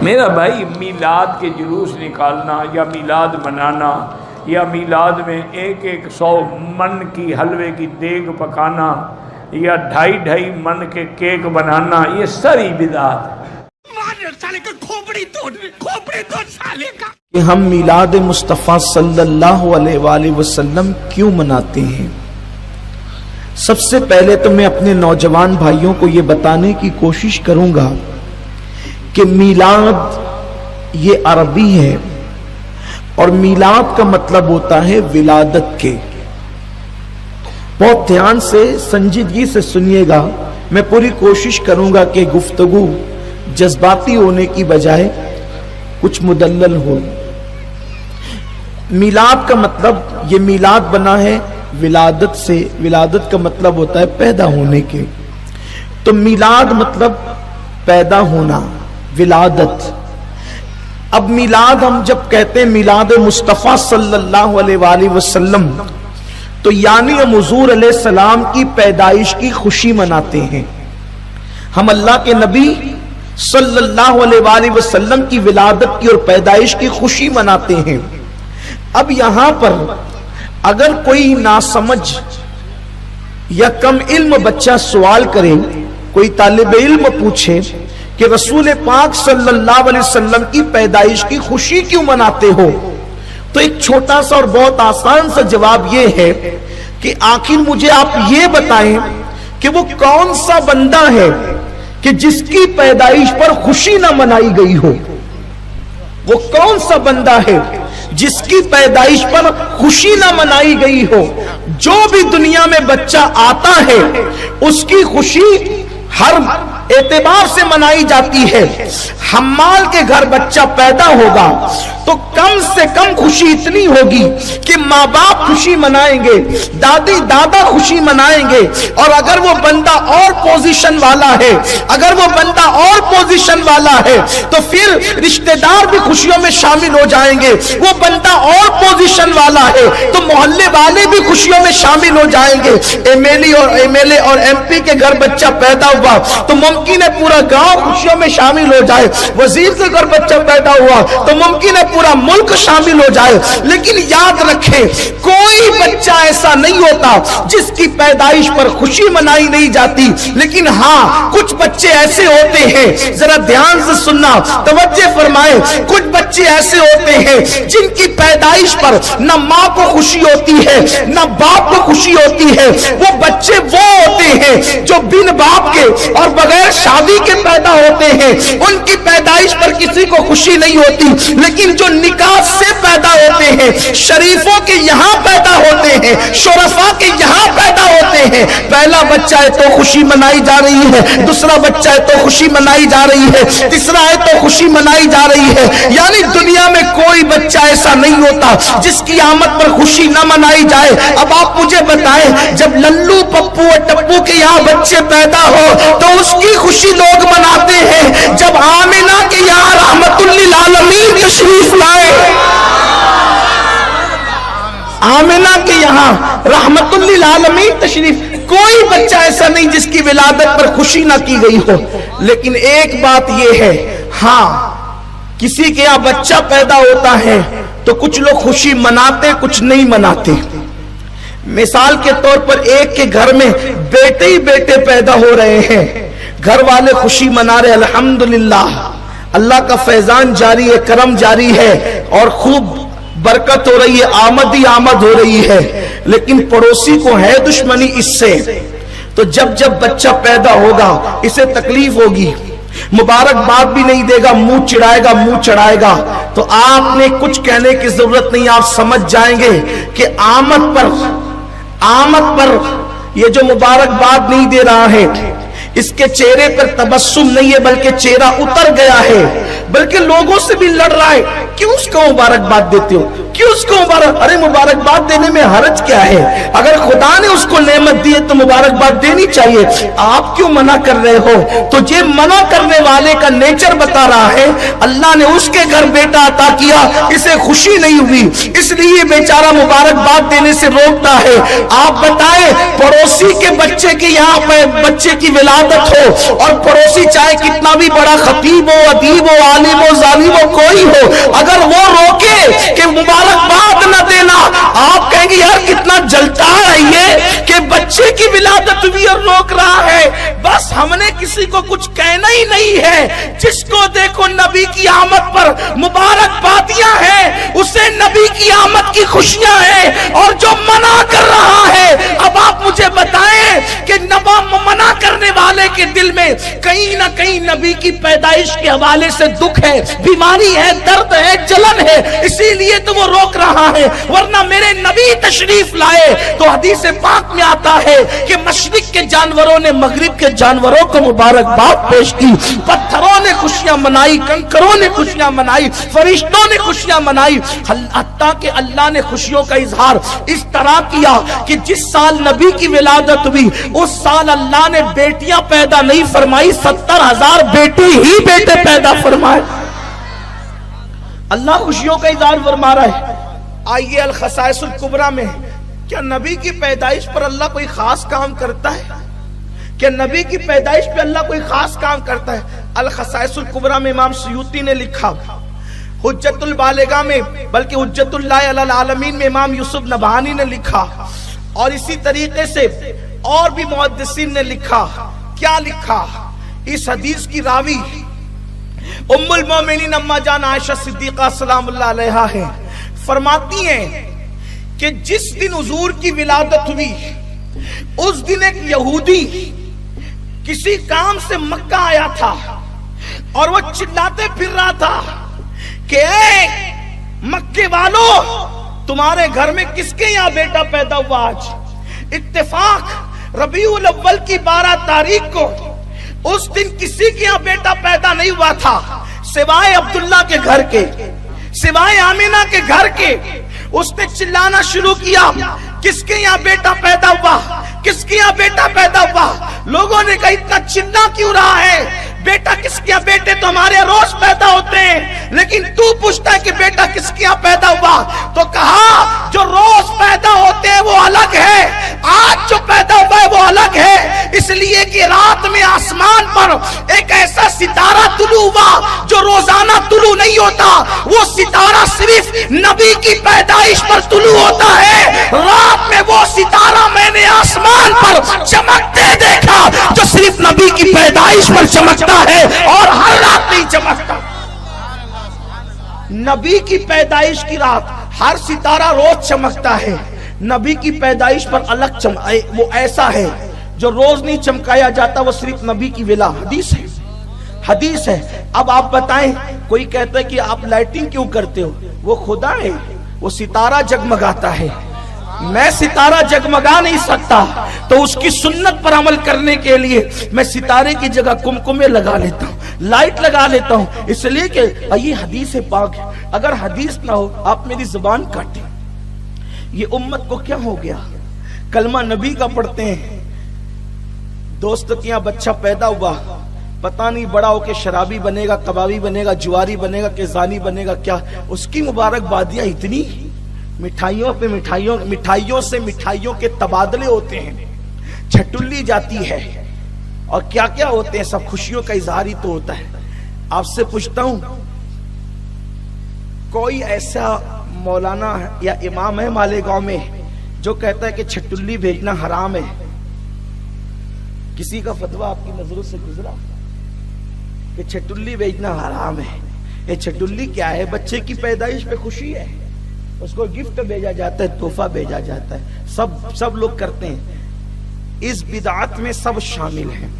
میرا بھائی میلاد کے جلوس نکالنا یا میلاد منانا یا میلاد میں 100 من کی حلوے کی دیگ پکانا یا 2.5 من کے کیک بنانا، یہ ساری بدعت ہے۔ کہ ہم میلاد مصطفیٰ صلی اللہ علیہ وآلہ وسلم کیوں مناتے ہیں؟ سب سے پہلے تو میں اپنے نوجوان بھائیوں کو یہ بتانے کی کوشش کروں گا کہ میلاد یہ عربی ہے اور میلاد کا مطلب ہوتا ہے ولادت کے۔ بہت دھیان سے سنجیدگی سے سنیے گا، میں پوری کوشش کروں گا کہ گفتگو جذباتی ہونے کی بجائے کچھ مدلل ہو۔ میلاد کا مطلب، یہ میلاد بنا ہے ولادت سے، ولادت کا مطلب ہوتا ہے پیدا ہونے کے، تو میلاد مطلب پیدا ہونا، ولادت۔ اب میلاد ہم جب کہتے ہیں میلاد مصطفیٰ صلی اللہ علیہ وآلہ وسلم، تو یعنی ہم حضور علیہ السلام کی پیدائش کی خوشی مناتے ہیں۔ ہم اللہ کے نبی صلی اللہ علیہ وآلہ وسلم کی ولادت کی اور پیدائش کی خوشی مناتے ہیں۔ اب یہاں پر اگر کوئی ناسمجھ یا کم علم بچہ سوال کرے، کوئی طالب علم پوچھے کہ رسول پاک صلی اللہ علیہ وسلم کی پیدائش کی خوشی کیوں مناتے ہو، تو ایک چھوٹا سا اور بہت آسان سا جواب یہ ہے کہ آخر مجھے آپ یہ بتائیں کہ وہ کون سا بندہ ہے کہ جس کی پیدائش پر خوشی نہ منائی گئی ہو؟ وہ کون سا بندہ ہے جس کی پیدائش پر خوشی نہ منائی گئی ہو؟ جو بھی دنیا میں بچہ آتا ہے اس کی خوشی ہر اعتبار سے منائی جاتی ہے۔ حمال کے گھر بچہ پیدا ہوگا تو کم سے کم خوشی اتنی ہوگی کہ ماں باپ خوشی منائیں گے، دادی دادا خوشی منائیں گے، اور اگر وہ بندہ اور پوزیشن والا ہے، اگر وہ بندہ اور پوزیشن والا ہے تو پھر رشتہ دار بھی خوشیوں میں شامل ہو جائیں گے۔ وہ بندہ اور پوزیشن والا ہے تو محلے والے بھی خوشیوں میں شامل ہو جائیں گے۔ ایم ایل اے اور ایم پی کے گھر بچہ پیدا ہوا تو ممکن ہے پورا گاؤں خوشیوں میں شامل ہو جائے، وزیر کے گھر بچہ پیدا ہوا تو ممکن ہے پورا ملک شامل ہو جائے۔ لیکن یاد رکھیں کوئی بچہ ایسا نہیں ہوتا جس کی پیدائش پر خوشی منائی نہیں جاتی، لیکن ہاں کچھ بچے ایسے ہوتے ہیں، ذرا دھیان سے سننا، توجہ فرمائیں، کچھ بچے ایسے ہوتے ہیں جن کی پیدائش پر نہ ماں کو خوشی ہوتی ہے نہ باپ کو خوشی ہوتی ہے۔ وہ بچے وہ ہوتے ہیں جو بن باپ کے اور بغیر شادی کے پیدا ہوتے ہیں، ان کی پیدائش پر کسی کو خوشی نہیں ہوتی، لیکن جو نکاح سے پیدا ہوتے ہیں، شریفوں کے یہاں پیدا ہوتے ہیں، شرفاء کے یہاں پیدا ہوتے ہیں، پہلا بچہ ہے تو خوشی منائی جا رہی ہے، دوسرا بچہ ہے تو خوشی منائی جا رہی ہے، تیسرا ہے تو خوشی منائی جا رہی ہے۔ یعنی دنیا میں کوئی بچہ ایسا نہیں ہوتا جس کی آمد پر خوشی نہ منائی جائے۔ اب آپ مجھے بتائیں، جب للو پپو اور ٹپو کے یہاں بچے پیدا ہو تو اس کی خوشی لوگ مناتے ہیں، جب آمنہ کے یہاں رحمت للعالمین تشریف لائے، آمنہ کے یہاں رحمت للعالمین تشریف، کوئی بچہ ایسا نہیں جس کی ولادت پر خوشی نہ کی گئی ہو۔ لیکن ایک بات یہ ہے، ہاں کسی کے یہاں بچہ پیدا ہوتا ہے تو کچھ لوگ خوشی مناتے، کچھ نہیں مناتے۔ مثال کے طور پر ایک کے گھر میں بیٹے ہی بیٹے پیدا ہو رہے ہیں، گھر والے خوشی منا رہے، الحمدللہ اللہ کا فیضان جاری ہے، کرم جاری ہے اور خوب برکت ہو رہی ہے، آمد ہی آمد ہو رہی ہے، لیکن پڑوسی کو ہے دشمنی اس سے، تو جب جب بچہ پیدا ہوگا اسے تکلیف ہوگی، مبارکباد بھی نہیں دے گا، منہ چڑھائے گا، منہ چڑھائے گا، تو آپ نے کچھ کہنے کی ضرورت نہیں، آپ سمجھ جائیں گے کہ آمد پر یہ جو مبارکباد نہیں دے رہا ہے، اس کے چہرے پر تبسم نہیں ہے بلکہ چہرہ اتر گیا ہے، بلکہ لوگوں سے بھی لڑ رہا ہے، کیوں اس کو مبارکباد دیتے ہو، کیوں اس کو ارے مبارکباد دینے میں حرج کیا ہے؟ اگر خدا نے اس کو نعمت دی ہے تو مبارکباد دینی چاہیے، آپ کیوں منع کر رہے ہو؟ تو یہ منع کرنے والے کا نیچر بتا رہا ہے، اللہ نے اس کے گھر بیٹا عطا کیا، اسے خوشی نہیں ہوئی، اس لیے بیچارہ مبارکباد دینے سے روکتا ہے۔ آپ بتائیں پڑوسی کے بچے کے یہاں بچے کی ولادت ہو اور پڑوسی چاہے کتنا بھی بڑا خطیب ہو، ادیب ہو، आलिम व जालिम व कोई हो, अगर वो रोके कि मुबारकबाद न देना, आप कहेंगे यार कितना जलता है ये कि बच्चे की विलादत हुई और रोक रहा है। बस हमने किसी को कुछ कहना ही नहीं है। जिसको देखो नबी की आमद पर मुबारकबादियां हैं, उसे नबी की आमद की खुशियां हैं। और जो मना कर रहा है, अब आप मुझे बताएं कि मना करने वाले के दिल में कहीं ना कहीं नबी की पैदाइश के हवाले से दुख है, बीमारी है, दर्द है, जलन है, इसीलिए तो वो रोक रहा है। वरना मेरे नबी तशरीफ लाए तो हदीस पाक में आता है कि मशरिक के जानवरों ने मगरिब के जानवरों को मुबारकबाद पेश की, पत्थरों ने खुशियां मनाई, कंकरों ने खुशियां मनाई, फरिश्तों ने खुशियां मनाई। हत्ता कि अल्लाह ने खुशियों का इजहार इस तरह किया कि जिस साल नबी की विलादत हुई उस साल अल्लाह ने बेटियां पैदा नहीं फरमाई, 70,000 बेटी ही बेटे पैदा फरमाए। अल्लाह खुशियों का इजहार फरमा रहा है। आइए अल खसाइसुल कुबरा में, क्या नबी की पैदाइश पर अल्लाह कोई खास काम करता है? क्या नबी की पैदाइश पे अल्लाह कोई खास काम करता है? अल खसाइसुल कुबरा में इमाम सुयूती ने लिखा, हुज्जतुल बालिगा में, बल्कि हुज्जतुल्लाह अलल आलमीन में इमाम यूसुफ नबहानी ने लिखा, और इसी तरीके से और भी मुहद्दिसीन ने लिखा। क्या लिखा? इस हदीस की रावी उम्मुल मोमिनीन अम्मा जान आयशा सिद्दीका सलामुल्लाह अलैहा है, फरमाती हैं कि जिस दिन हुजूर की विलादत हुई उस दिन एक यहूदी किसी काम से मक्का आया था और वो चिल्लाते फिर रहा था कि मक्के वालों, तुम्हारे घर में किसके यहाँ बेटा पैदा हुआ आज? इत्तेफाक रबीउल अव्वल की 12 तारीख को उस दिन किसी के यहाँ बेटा पैदा नहीं हुआ था सिवाय अब्दुल्ला के घर के, सिवाय आमिना के घर के। उसने चिल्लाना शुरू किया, किसके यहाँ बेटा पैदा हुआ, किसके यहाँ बेटा पैदा हुआ? लोगों ने कहा इतना चिल्ला क्यों रहा है? बेटा किसके यहाँ? बेटे तो हमारे रोज पैदा होते हैं, लेकिन तू पूछता है कि बेटा किसके यहाँ पैदा हुआ? तो कहा जो रोज पैदा होते हैं वो अलग है, आज जो पैदा हुआ है वो अलग है। इसलिए कि रात में आसमान पर एक ऐसा सितारा तुलू हुआ जो रोजाना तुलू नहीं होता, वो सितारा सिर्फ नबी की पैदाइश पर तुलू होता है। रात में वो सितारा मैंने आसमान पर चमकते देखा जो सिर्फ नबी की पैदाइश पर चमकता है और हर रात नहीं चमकता। नबी की पैदाइश की रात हर सितारा रोज चमकता है, नबी की पैदाइश पर अलग वो ऐसा है जो रोज नहीं चमकाया जाता, वो सिर्फ नबी की विला। हदीस है, हदीस है। अब आप बताएं, कोई कहता है कि आप लाइटिंग क्यों करते हो? वो खुदा है, वो सितारा जगमगाता है, मैं सितारा जगमगा नहीं सकता, तो उसकी सुन्नत पर अमल करने के लिए मैं सितारे की जगह कुमकुमे लगा लेता हूँ, लाइट लगा लेता हूँ, इसलिए कि ये हदीस पाक है। अगर हदीस ना हो आप मेरी जुबान काटे। ये उम्मत को क्या हो गया? कलमा नबी का पढ़ते हैं, दोस्त के यहाँ बच्चा पैदा हुआ, पता नहीं बड़ा होके शराबी बनेगा, कबाबी बनेगा, जुआरी बनेगा, केजानी बनेगा, क्या उसकी मुबारकबादियां इतनी, मिठाइयों पे मिठाइयों, मिठाइयों से मिठाइयों के तबादले होते हैं, छटुल्ली जाती है और क्या क्या होते हैं, सब खुशियों का इजहार ही तो होता है। आपसे पूछता हूं, कोई ऐसा मौलाना या इमाम है मालेगांव में जो कहता है कि छटुल्ली भेजना हराम है? किसी का फतवा आपकी नजरों से गुजरा कि छटुल्ली भेजना हराम है? ये छटुल्ली क्या है? बच्चे की पैदाइश पे खुशी है, उसको गिफ्ट भेजा जाता है, तोहफा भेजा जाता है, सब लोग करते हैं। इस बिदात में सब शामिल हैं,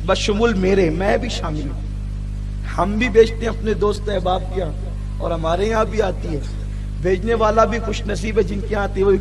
बशमुल मेरे, मैं भी शामिल हूं। हम भी बेचते हैं अपने दोस्त अहबाब के यहाँ, और हमारे यहाँ भी आती है। भेजने वाला भी खुश नसीब है जिनके यहाँ आती है। वो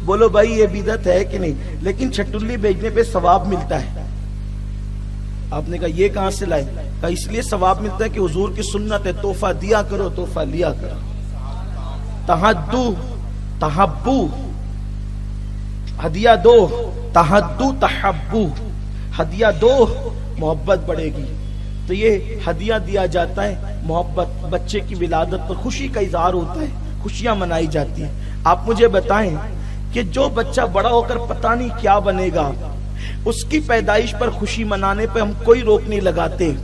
बोलो भाई ये बिदअत है कि नहीं, लेकिन छटुल्ली भेजने पे सवाब मिलता है। आपने कहा ये कहां से लाए? कहा इसलिए सवाब मिलता है कि हुजूर की सुन्नत है, तोहफा दिया करो, तोहफा लिया करो। तहद्दू तहब्बू, हदिया दो, तहद्दू तहब्बू, हदिया दो मोहब्बत बढ़ेगी। तो ये हदिया दिया जाता है, मोहब्बत, बच्चे की विलादत पर खुशी का इजहार होता है, खुशियां मनाई जाती हैं। आप मुझे बताएं कि जो बच्चा बड़ा होकर पता नहीं क्या बनेगा, उसकी पैदाइश पर खुशी मनाने पर हम कोई रोक नहीं लगाते,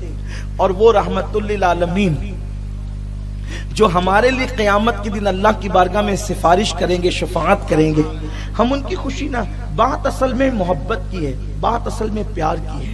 और वो रहमतुल लिल आलमीन جو ہمارے لیے قیامت کے دن اللہ کی بارگاہ میں سفارش کریں گے، شفاعت کریں گے، ہم ان کی خوشی نہ، بات اصل میں محبت کی ہے، بات اصل میں پیار کی ہے۔